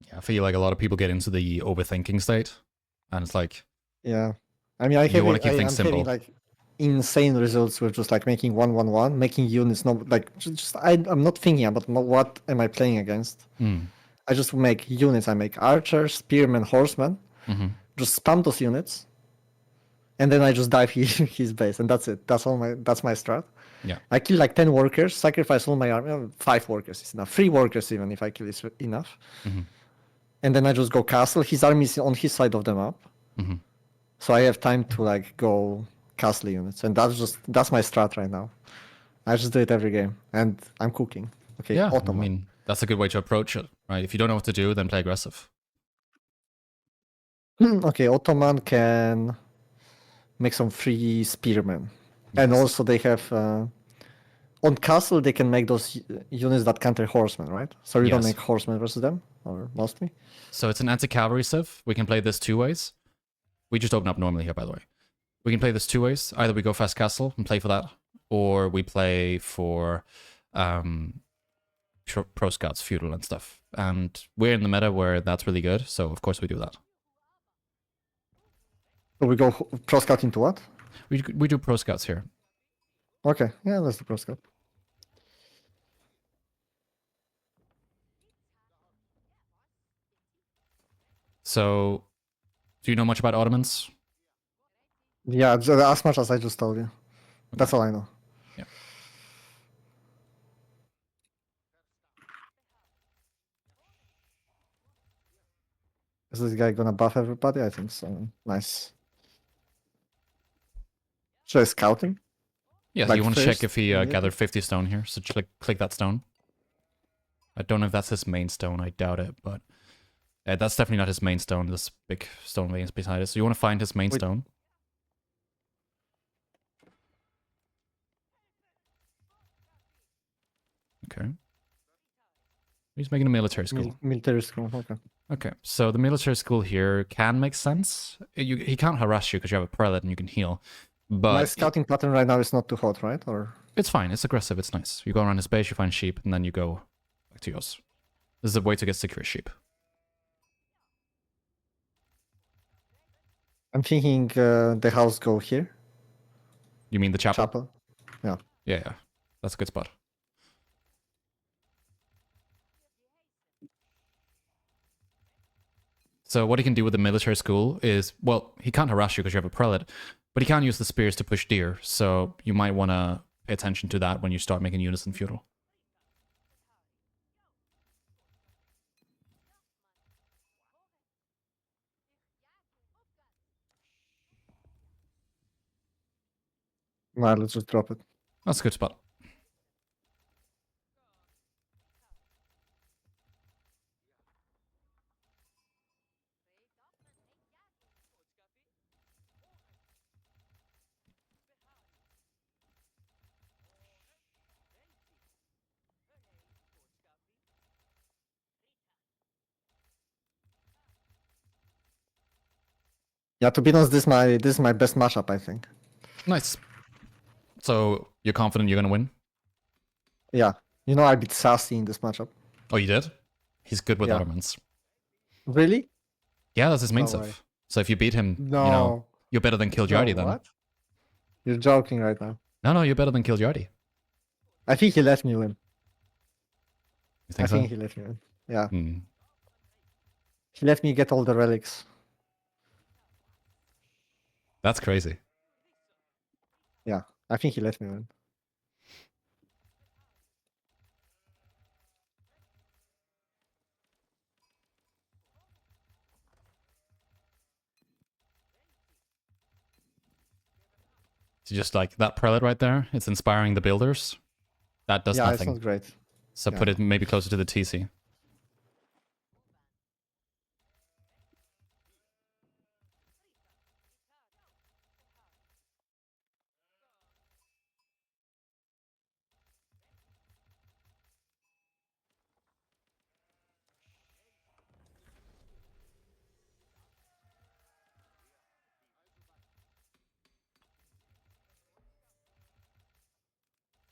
Yeah, I feel like a lot of people get into the overthinking state, and it's like Yeah, I mean, you want to keep I'm things simple. having like insane results with just like making 1-1-1, making units not like I'm not thinking about what am I playing against. Mm. I just make units. I make archers, spearmen, horsemen. Mm-hmm. Just spam those units, and then I just dive his base, and that's it. That's my strat. Yeah. I kill like 10 workers, sacrifice all my army. 5 workers is enough. 3 workers even if I kill is enough. Mm-hmm. And then I just go castle. His army is on his side of the map. Mm-hmm. So I have time to like go castle units, and that's my strat right now. I just do it every game, and I'm cooking. Okay, Yeah, Ottoman. I mean, that's a good way to approach it, right? If you don't know what to do, then play aggressive. Okay, Ottoman can make some free spearmen, and Yes. also they have on castle they can make those units that counter horsemen, right? So you don't Yes. make horsemen versus them, or mostly. So it's an anti-cavalry civ. We can play this 2 ways. We just open up normally here, by the way. We can play this 2 ways. Either we go fast castle and play for that, or we play for pro scouts, feudal and stuff. And we're in the meta where that's really good, so of course we do that. So we go pro scout into what? We do pro scouts here. Okay, yeah, let's do pro scout. So, do you know much about Ottomans? Yeah, as much as I just told you. That's all I know. Yeah. Is this guy gonna buff everybody? I think so. Nice. Should I scouting? Yeah, Like you want to check if he yeah. gathered 50 stone here, so click that stone. I don't know if that's his main stone, I doubt it, but that's definitely not his main stone, this big stone veins beside it. So you want to find his main stone. Okay. He's making a military school. Military school, okay. Okay, so the military school here can make sense. He can't harass you because you have a prelate and you can heal. But my scouting pattern right now is not too hot, right? Or it's fine. It's aggressive. It's nice. You go around his base, you find sheep, and then you go back to yours. This is a way to get secure sheep. I'm thinking the house go here. You mean the chapel? Chapel. Yeah. Yeah. That's a good spot. So what he can do with the military school is, well, he can't harass you because you have a prelate, but he can use the spears to push deer. So you might want to pay attention to that when you start making units in feudal. Nah, let's just drop it. That's a good spot. Yeah, to be honest, this is my best matchup, I think. Nice. So you're confident you're gonna win? Yeah. You know I beat Sassy in this matchup. Oh, you did? He's good with Yeah. Ottomans. Really? Yeah, that's his main No stuff. way. So if you beat him, No. you know, you're better than Kiljardi then. What? You're joking right now. No, you're better than Kiljardi. I think he let me win. You think I so? think he let me win. Yeah. Hmm. He let me get all the relics. That's crazy. Yeah. I think he let me win. So just like that prelate right there, it's inspiring the builders. That does Yeah, nothing. it's not great. So Yeah. put it maybe closer to the TC.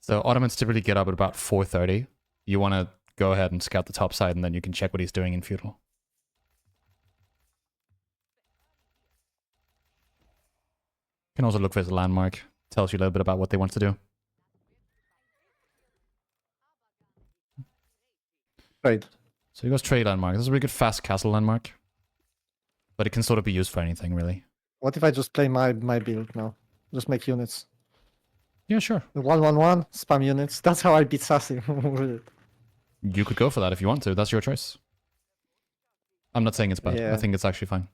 So Ottomans typically get up at about 4:30. You want to go ahead and scout the top side, and then you can check what he's doing in feudal. Can also look for his landmark. Tells you a little bit about what they want to do. Trade. So he goes trade landmark. This is a really good fast castle landmark. But it can sort of be used for anything, really. What if I just play my build now? Just make units. Yeah, sure. 1-1-1, spam units. That's how I beat Sassy with it. You could go for that if you want to. That's your choice. I'm not saying it's bad. Yeah. I think it's actually fine.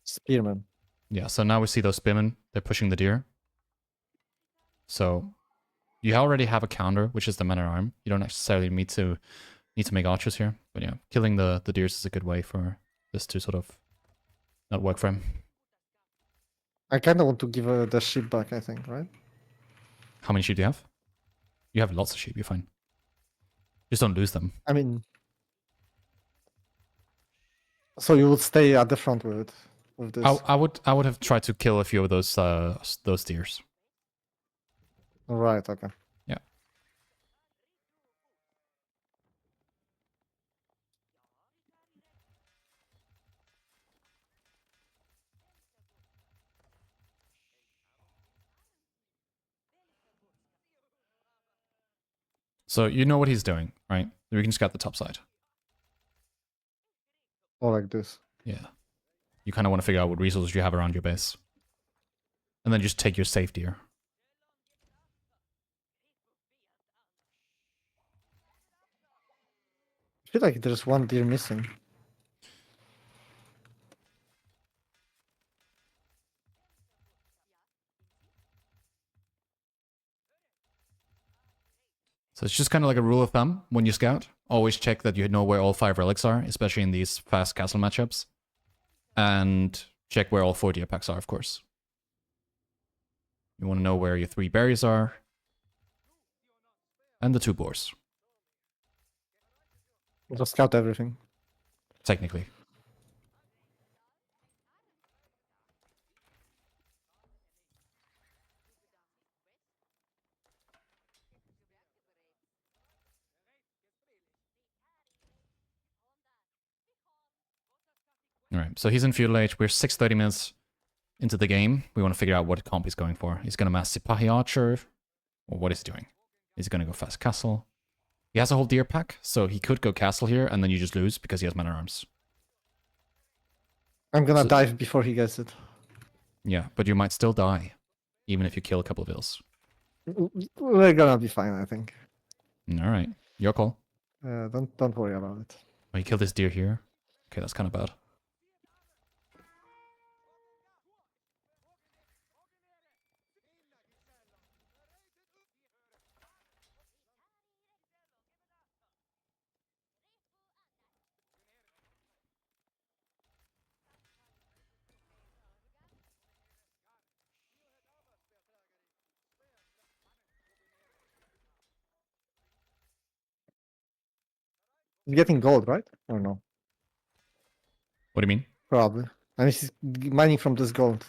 Spearman. Yeah, so now we see those spearmen. They're pushing the deer. So you already have a counter, which is the men at arm. You don't necessarily need to make archers here. But yeah, killing the deers is a good way for this to sort of not work for him. I kind of want to give the sheep back, I think, right? How many sheep do you have? You have lots of sheep, you're fine. Just don't lose them. I mean... So you would stay at the front with it? With this? I would have tried to kill a few of those deers. Right, okay. Yeah. So you know what he's doing, right? We can scout the top side. Or like this. Yeah. You kind of want to figure out what resources you have around your base. And then just take your safe deer. I feel like there's one deer missing. So it's just kind of like a rule of thumb when you scout. Always check that you know where all 5 relics are, especially in these fast castle matchups. And check where all 4 deer packs are, of course. You want to know where your 3 berries are. And the 2 boars, Just scout everything. technically. Alright, so he's in feudal age. We're 6:30 minutes into the game. We want to figure out what comp he's going for. He's going to mass Sipahi Archer. Or what is he doing? Is he going to go fast castle? He has a whole deer pack, so he could go castle here, and then you just lose because he has men at arms. I'm gonna dive before he gets it. Yeah, but you might still die, even if you kill a couple of ills. We're gonna be fine, I think. Alright, your call. Don't worry about it. Oh, you killed this deer here? Okay, that's kind of bad. He's getting gold, right? Or no? What do you mean? Probably. And he's mining from this gold.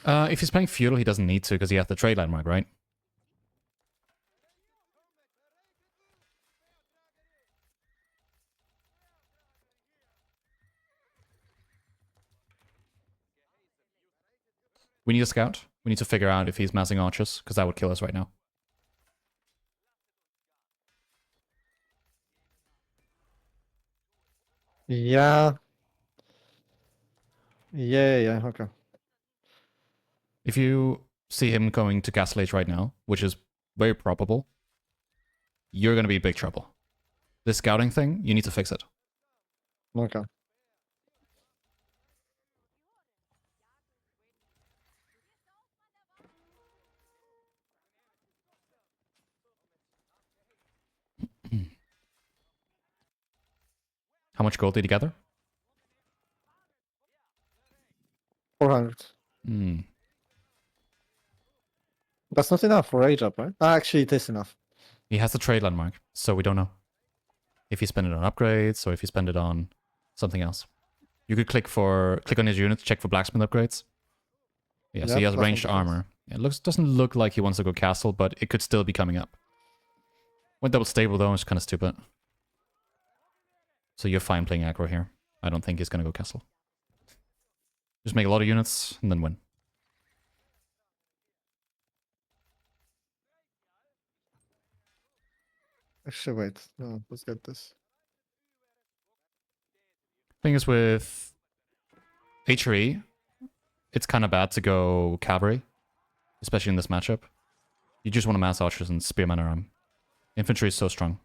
If he's playing feudal, he doesn't need to because he has the trade landmark, right? We need a scout. We need to figure out if he's massing archers, because that would kill us right now. Yeah. Yeah, okay. If you see him going to Castle Age right now, which is very probable, you're going to be in big trouble. This scouting thing, you need to fix it. Okay. How much gold did he gather? 400. Hmm. That's not enough for age up, right? Actually, it is enough. He has the trade landmark, so we don't know if he spent it on upgrades or if he spent it on something else. You could click on his units, check for blacksmith upgrades. Yeah, so he has ranged armor. It doesn't look like he wants to go castle, but it could still be coming up. Went double stable though, it's kind of stupid. So you're fine playing aggro here. I don't think he's gonna go castle. Just make a lot of units and then win. Actually, wait. No, let's get this. Thing is with HRE, it's kind of bad to go cavalry, especially in this matchup. You just want to mass archers and spearmen around. Infantry is so strong.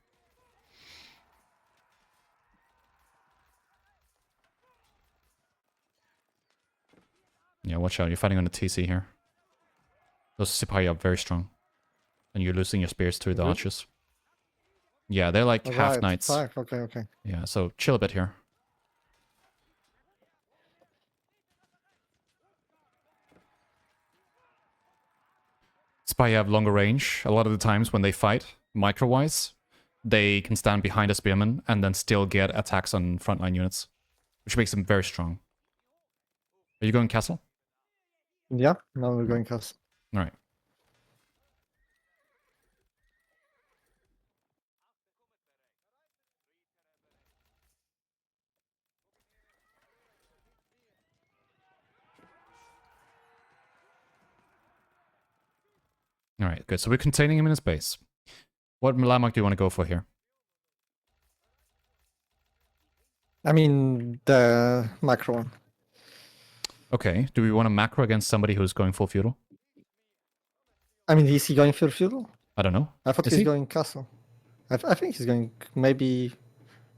Yeah, watch out. You're fighting on the TC here. Those Sipahi are very strong. And you're losing your spears to the Really? archers. Yeah, they're like half Right, knights. fuck, okay. Yeah, so chill a bit here. Sipahi have longer range. A lot of the times when they fight, micro-wise, they can stand behind a spearman and then still get attacks on frontline units, which makes them very strong. Are you going castle? Yeah, now we're going castle. All right. All right, good. So we're containing him in his base. What landmark do you want to go for here? I mean, the macro one. Okay. Do we want to macro against somebody who's going full feudal? I mean, is he going for feudal? I don't know. I thought Is he's he? going castle. I think he's going. Maybe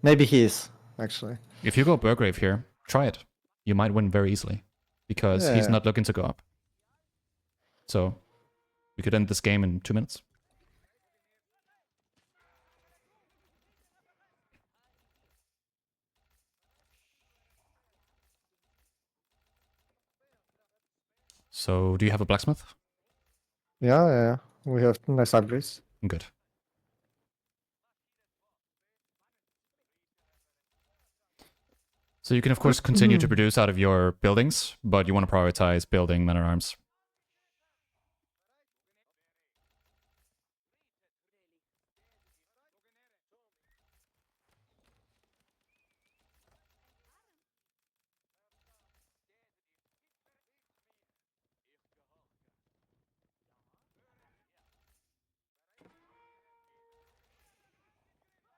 he is actually. If you go Burgrave here, try it. You might win very easily because he's Yeah. not looking to go up. So we could end this game in 2 minutes. So do you have a blacksmith? Yeah. We have nice upgrades. Good. So you can of course continue to produce out of your buildings, but you want to prioritize building men at arms.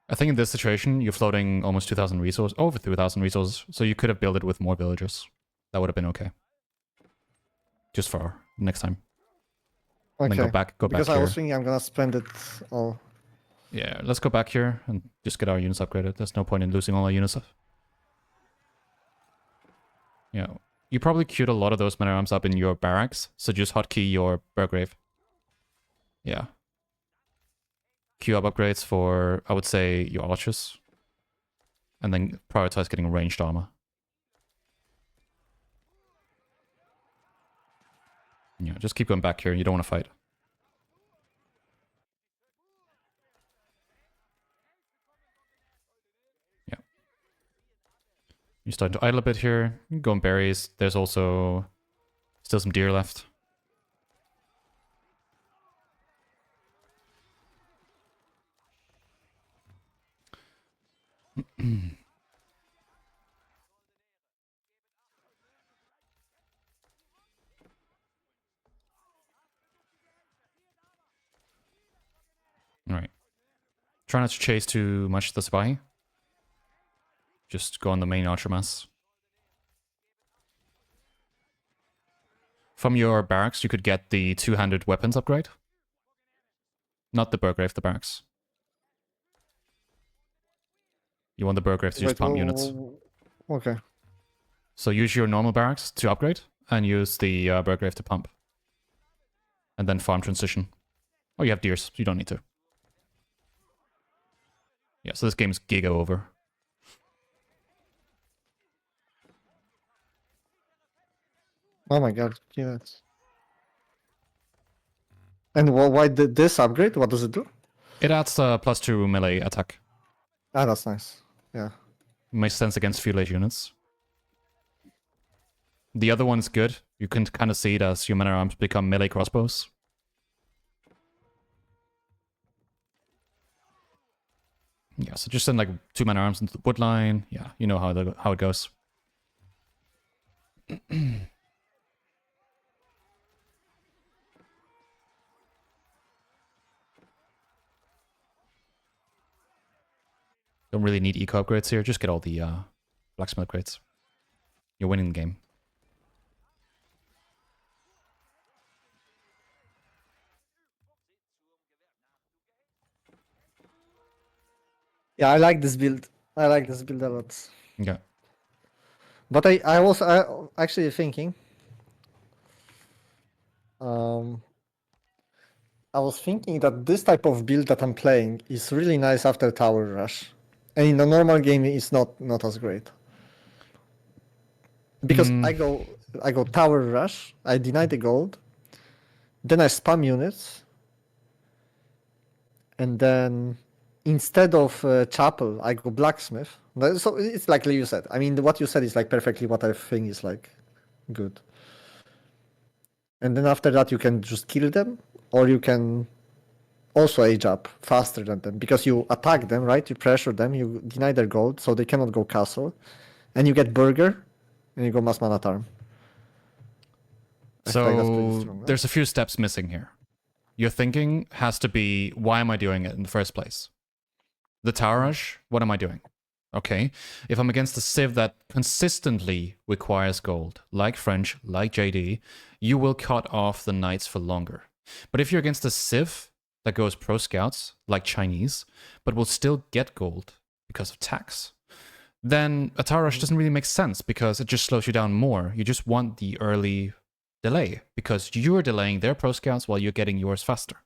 I think in this situation, you're floating almost 2,000 resources, over 2,000 resources, so you could have built it with more villagers. That would have been okay. Just for next time. Okay. And then go because back I here. was thinking I'm gonna spend it all. Yeah, let's go back here and just get our units upgraded. There's no point in losing all our units. Yeah, you probably queued a lot of those men at arms up in your barracks, so just hotkey your Burgrave. Yeah. Queue up upgrades for, I would say, your archers. And then prioritize getting ranged armor. Yeah, just keep going back here. You don't want to fight. Yeah. You're starting to idle a bit here. You can go on berries. There's also still some deer left. Alright. Try not to chase too much the spy. Just go on the main archer mass. From your barracks, you could get the two-handed weapons upgrade. Not the Burgrave, the barracks. You want the Burgrave to just pump units. Okay. So use your normal barracks to upgrade, and use the Burgrave to pump. And then farm transition. Oh, you have deers, so you don't need to. Yeah, so this game's giga over. Oh my god, units. And why did this upgrade? What does it do? It adds +2 melee attack. Ah, that's nice. Yeah. Makes sense against feudal age units. The other one's good. You can kind of see it as your men at arms become melee crossbows. Yeah, so just send like 2 mana arms into the wood line. Yeah, you know how it goes. Don't really need eco upgrades here. Just get all the blacksmith upgrades. You're winning the game. Yeah, I like this build. I like this build a lot. Yeah. But I was actually thinking. I was thinking that this type of build that I'm playing is really nice after Tower Rush, and in the normal game it's not as great. Because I go Tower Rush, I deny the gold, then I spam units, and then instead of Chapel, I go Blacksmith. So it's like you said. I mean, what you said is like perfectly what I think is like good. And then after that, you can just kill them, or you can also age up faster than them because you attack them, right? You pressure them, you deny their gold, so they cannot go castle, and you get Burger, and you go Mass Mana Tarm. I feel like that's pretty strong, right? There's a few steps missing here. Your thinking has to be, why am I doing it in the first place? The Tower Rush, what am I doing? Okay, if I'm against a Civ that consistently requires gold, like French, like JD, you will cut off the knights for longer. But if you're against a Civ that goes pro scouts, like Chinese, but will still get gold because of tax, then a Tower Rush doesn't really make sense because it just slows you down more. You just want the early delay because you're delaying their pro scouts while you're getting yours faster.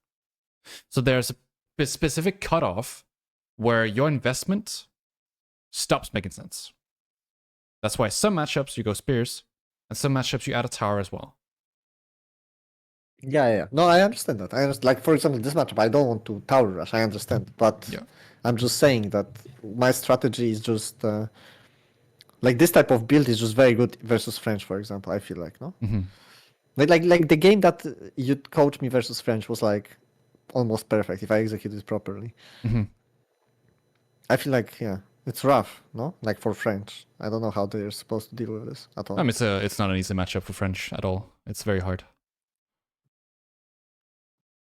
So there's a specific cutoff where your investment stops making sense. That's why some matchups you go spears, and some matchups you add a tower as well. Yeah. No, I understand that. I understand. Like, for example, this matchup, I don't want to Tower Rush. I understand, but Yeah. I'm just saying that my strategy is just like this type of build is just very good versus French, for example. I feel like no, like the game that you coached me versus French was like almost perfect if I executed it properly. I feel like it's rough, no? Like for French, I don't know how they're supposed to deal with this at all. I mean, it's not an easy matchup for French at all. It's very hard.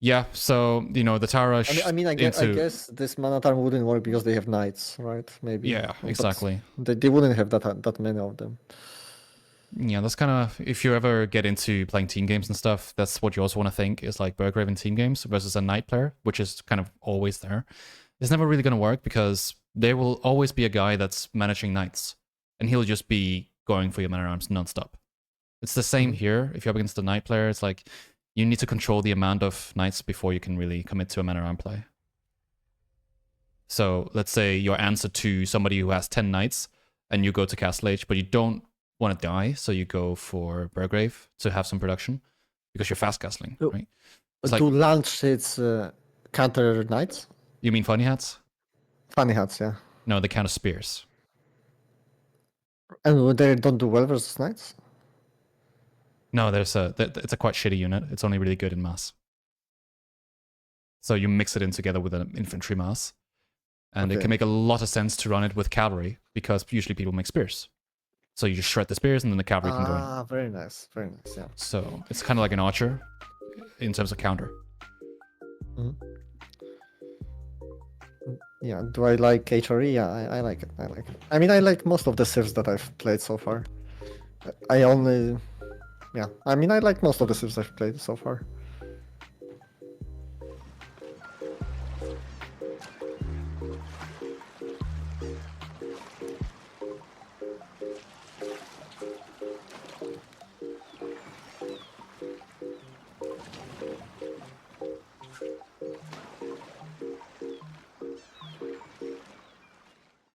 Yeah, so the Tower Rush. I guess this Mana Tarm wouldn't work because they have knights, right? Maybe. Yeah, exactly. But they wouldn't have that many of them. Yeah, that's kind of, if you ever get into playing team games and stuff, that's what you also want to think is like Burgrave in team games versus a knight player, which is kind of always there. It's never really going to work because there will always be a guy that's managing knights, and he'll just be going for your mana arms nonstop. It's the same here. If you're up against a knight player, it's like you need to control the amount of knights before you can really commit to a mana arm play. So let's say your answer to somebody who has 10 knights, and you go to Castle Age, but you don't want to die, so you go for Burgrave to have some production because you're fast castling, right? It's to launch its counter knights. You mean funny hats? Funny hats, yeah. No, they counter spears. And they don't do well versus knights? No, it's a quite shitty unit. It's only really good in mass. So you mix it in together with an infantry mass, and it can make a lot of sense to run it with cavalry because usually people make spears. So you just shred the spears and then the cavalry can go in. Ah, very nice, yeah. So it's kind of like an archer in terms of counter. Yeah, do I like HRE? Yeah, I like it. I mean, I like most of the civs that I've played so far. I like most of the civs I've played so far.